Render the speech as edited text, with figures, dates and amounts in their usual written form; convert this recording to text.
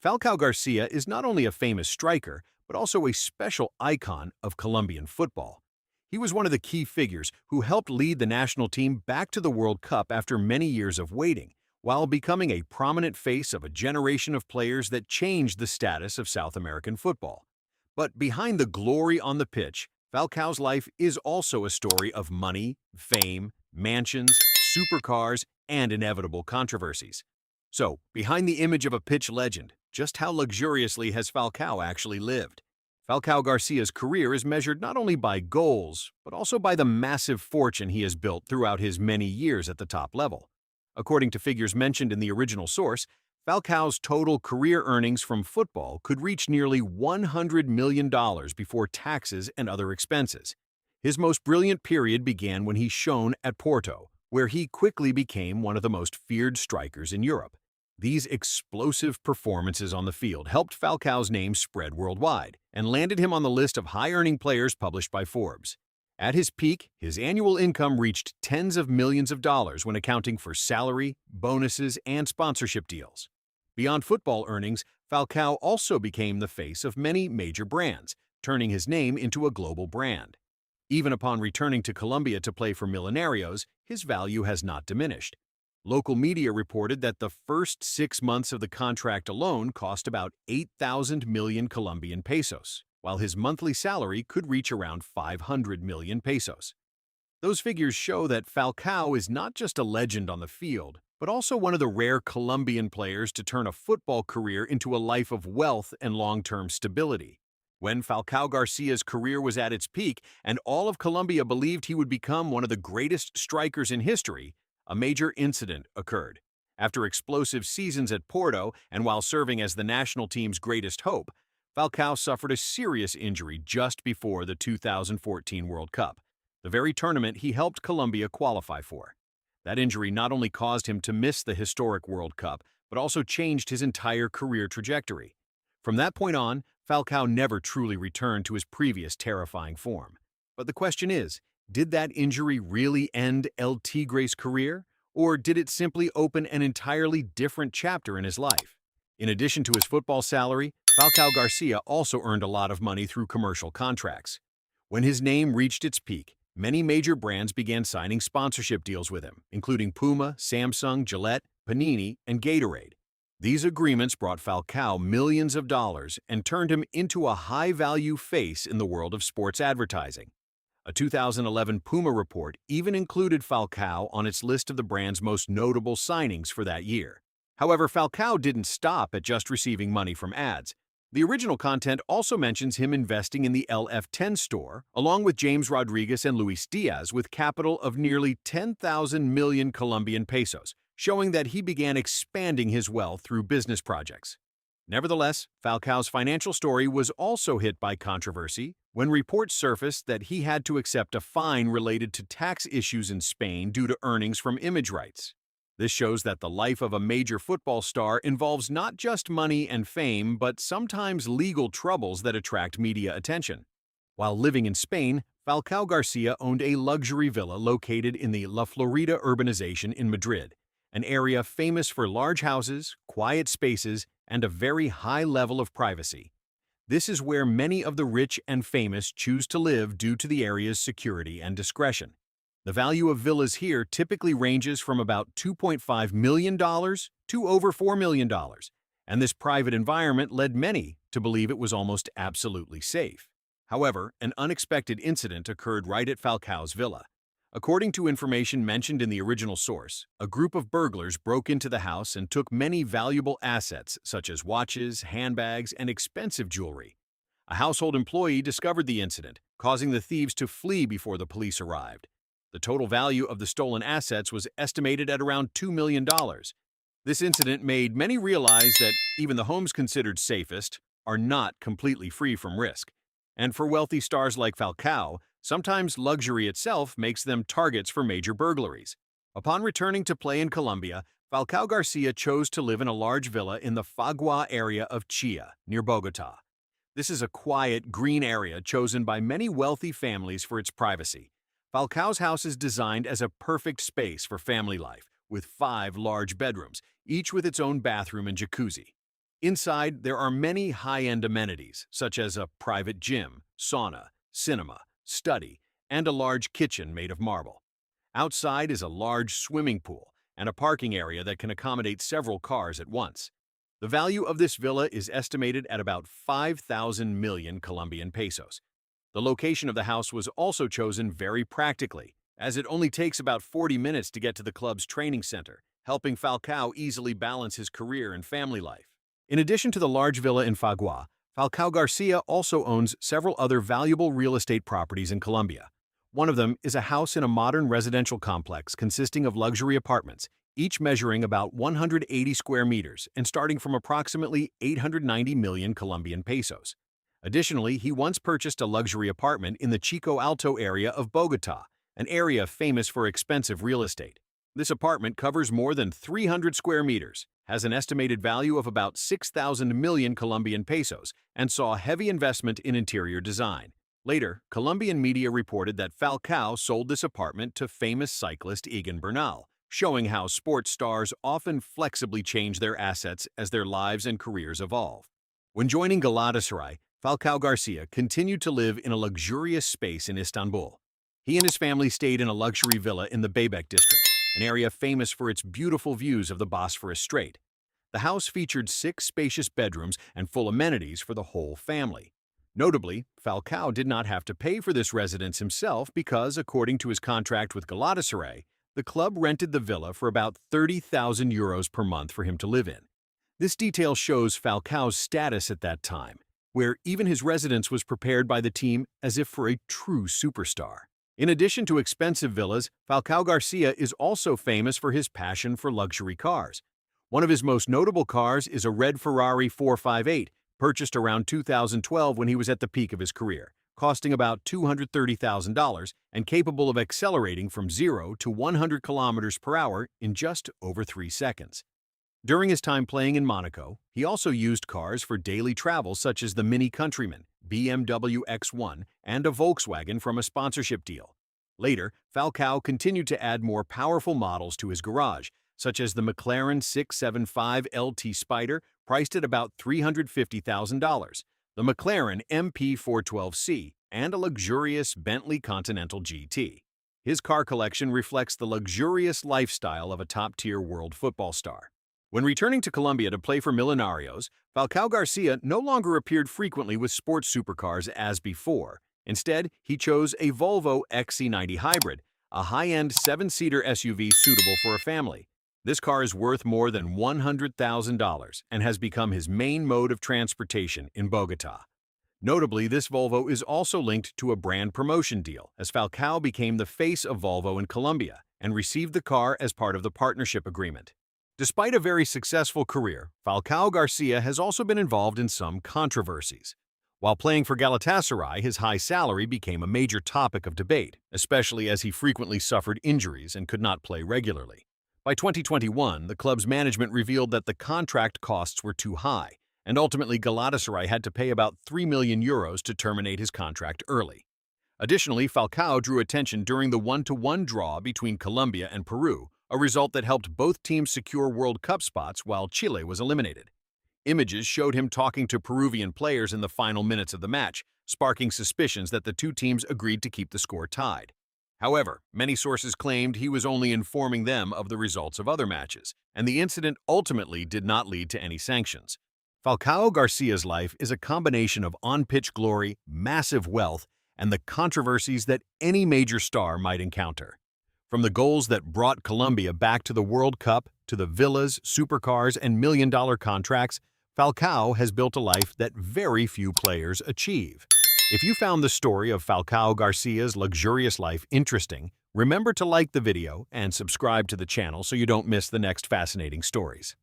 Falcao Garcia is not only a famous striker, but also a special icon of Colombian football. He was one of the key figures who helped lead the national team back to the World Cup after many years of waiting, while becoming a prominent face of a generation of players that changed the status of South American football. But behind the glory on the pitch, Falcao's life is also a story of money, fame, mansions, supercars, and inevitable controversies. So, behind the image of a pitch legend, just how luxuriously has Falcao actually lived? Falcao Garcia's career is measured not only by goals, but also by the massive fortune he has built throughout his many years at the top level. According to figures mentioned in the original source, Falcao's total career earnings from football could reach nearly $100 million before taxes and other expenses. His most brilliant period began when he shone at Porto, where he quickly became one of the most feared strikers in Europe. These explosive performances on the field helped Falcao's name spread worldwide and landed him on the list of high-earning players published by Forbes. At his peak, his annual income reached tens of millions of dollars when accounting for salary, bonuses, and sponsorship deals. Beyond football earnings, Falcao also became the face of many major brands, turning his name into a global brand. Even upon returning to Colombia to play for Millonarios, his value has not diminished. Local media reported that the first 6 months of the contract alone cost about 8,000 million Colombian pesos, while his monthly salary could reach around 500 million pesos. Those figures show that Falcao is not just a legend on the field, but also one of the rare Colombian players to turn a football career into a life of wealth and long-term stability. When Falcao Garcia's career was at its peak and all of Colombia believed he would become one of the greatest strikers in history, a major incident occurred. After explosive seasons at Porto and while serving as the national team's greatest hope, Falcao suffered a serious injury just before the 2014 World Cup, the very tournament he helped Colombia qualify for. That injury not only caused him to miss the historic World Cup, but also changed his entire career trajectory. From that point on, Falcao never truly returned to his previous terrifying form. But the question is, did that injury really end El Tigre's career, or did it simply open an entirely different chapter in his life? In addition to his football salary, Falcao Garcia also earned a lot of money through commercial contracts. When his name reached its peak, many major brands began signing sponsorship deals with him, including Puma, Samsung, Gillette, Panini, and Gatorade. These agreements brought Falcao millions of dollars and turned him into a high-value face in the world of sports advertising. A 2011 Puma report even included Falcao on its list of the brand's most notable signings for that year. However, Falcao didn't stop at just receiving money from ads. The original content also mentions him investing in the LF10 store, along with James Rodriguez and Luis Diaz, with capital of nearly 10,000 million Colombian pesos, showing that he began expanding his wealth through business projects. Nevertheless, Falcao's financial story was also hit by controversy when reports surfaced that he had to accept a fine related to tax issues in Spain due to earnings from image rights. This shows that the life of a major football star involves not just money and fame, but sometimes legal troubles that attract media attention. While living in Spain, Falcao Garcia owned a luxury villa located in the La Florida urbanization in Madrid, an area famous for large houses, quiet spaces, and a very high level of privacy. This is where many of the rich and famous choose to live due to the area's security and discretion. The value of villas here typically ranges from about $2.5 million to over $4 million, and this private environment led many to believe it was almost absolutely safe. However, an unexpected incident occurred right at Falcao's villa. According to information mentioned in the original source, a group of burglars broke into the house and took many valuable assets such as watches, handbags, and expensive jewelry. A household employee discovered the incident, causing the thieves to flee before the police arrived. The total value of the stolen assets was estimated at around $2 million. This incident made many realize that even the homes considered safest are not completely free from risk. And for wealthy stars like Falcao, sometimes luxury itself makes them targets for major burglaries. Upon returning to play in Colombia, Falcao Garcia chose to live in a large villa in the Fagua area of Chía, near Bogotá. This is a quiet, green area chosen by many wealthy families for its privacy. Falcao's house is designed as a perfect space for family life, with 5 large bedrooms, each with its own bathroom and jacuzzi. Inside, there are many high-end amenities, such as a private gym, sauna, cinema, study, and a large kitchen made of marble. Outside is a large swimming pool and a parking area that can accommodate several cars at once. The value of this villa is estimated at about 5,000 million Colombian pesos. The location of the house was also chosen very practically, as it only takes about 40 minutes to get to the club's training center, helping Falcao easily balance his career and family life. In addition to the large villa in Fagua, Falcao Garcia also owns several other valuable real estate properties in Colombia. One of them is a house in a modern residential complex consisting of luxury apartments, each measuring about 180 square meters and starting from approximately 890 million Colombian pesos. Additionally, he once purchased a luxury apartment in the Chico Alto area of Bogotá, an area famous for expensive real estate. This apartment covers more than 300 square meters, has an estimated value of about 6,000 million Colombian pesos, and saw heavy investment in interior design. Later, Colombian media reported that Falcao sold this apartment to famous cyclist Egan Bernal, showing how sports stars often flexibly change their assets as their lives and careers evolve. When joining Galatasaray, Falcao Garcia continued to live in a luxurious space in Istanbul. He and his family stayed in a luxury villa in the Bebek district, an area famous for its beautiful views of the Bosphorus Strait. The house featured 6 spacious bedrooms and full amenities for the whole family. Notably, Falcao did not have to pay for this residence himself because, according to his contract with Galatasaray, the club rented the villa for about 30,000 euros per month for him to live in. This detail shows Falcao's status at that time, where even his residence was prepared by the team as if for a true superstar. In addition to expensive villas, Falcao Garcia is also famous for his passion for luxury cars. One of his most notable cars is a red Ferrari 458, purchased around 2012 when he was at the peak of his career, costing about $230,000 and capable of accelerating from 0 to 100 kilometers per hour in just over 3 seconds. During his time playing in Monaco, he also used cars for daily travel such as the Mini Countryman, BMW X1, and a Volkswagen from a sponsorship deal. Later, Falcao continued to add more powerful models to his garage, such as the McLaren 675 LT Spider, priced at about $350,000, the McLaren MP412C, and a luxurious Bentley Continental GT. His car collection reflects the luxurious lifestyle of a top-tier world football star. When returning to Colombia to play for Millonarios, Falcao Garcia no longer appeared frequently with sports supercars as before. Instead, he chose a Volvo XC90 Hybrid, a high-end 7-seater SUV suitable for a family. This car is worth more than $100,000 and has become his main mode of transportation in Bogotá. Notably, this Volvo is also linked to a brand promotion deal, as Falcao became the face of Volvo in Colombia and received the car as part of the partnership agreement. Despite a very successful career, Falcao Garcia has also been involved in some controversies. While playing for Galatasaray, his high salary became a major topic of debate, especially as he frequently suffered injuries and could not play regularly. By 2021, the club's management revealed that the contract costs were too high, and ultimately Galatasaray had to pay about 3 million euros to terminate his contract early. Additionally, Falcao drew attention during the 1-1 draw between Colombia and Peru, a result that helped both teams secure World Cup spots while Chile was eliminated. Images showed him talking to Peruvian players in the final minutes of the match, sparking suspicions that the two teams agreed to keep the score tied. However, many sources claimed he was only informing them of the results of other matches, and the incident ultimately did not lead to any sanctions. Falcao Garcia's life is a combination of on-pitch glory, massive wealth, and the controversies that any major star might encounter. From the goals that brought Colombia back to the World Cup to the villas, supercars, and million-dollar contracts, Falcao has built a life that very few players achieve. If you found the story of Falcao Garcia's luxurious life interesting, remember to like the video and subscribe to the channel so you don't miss the next fascinating stories.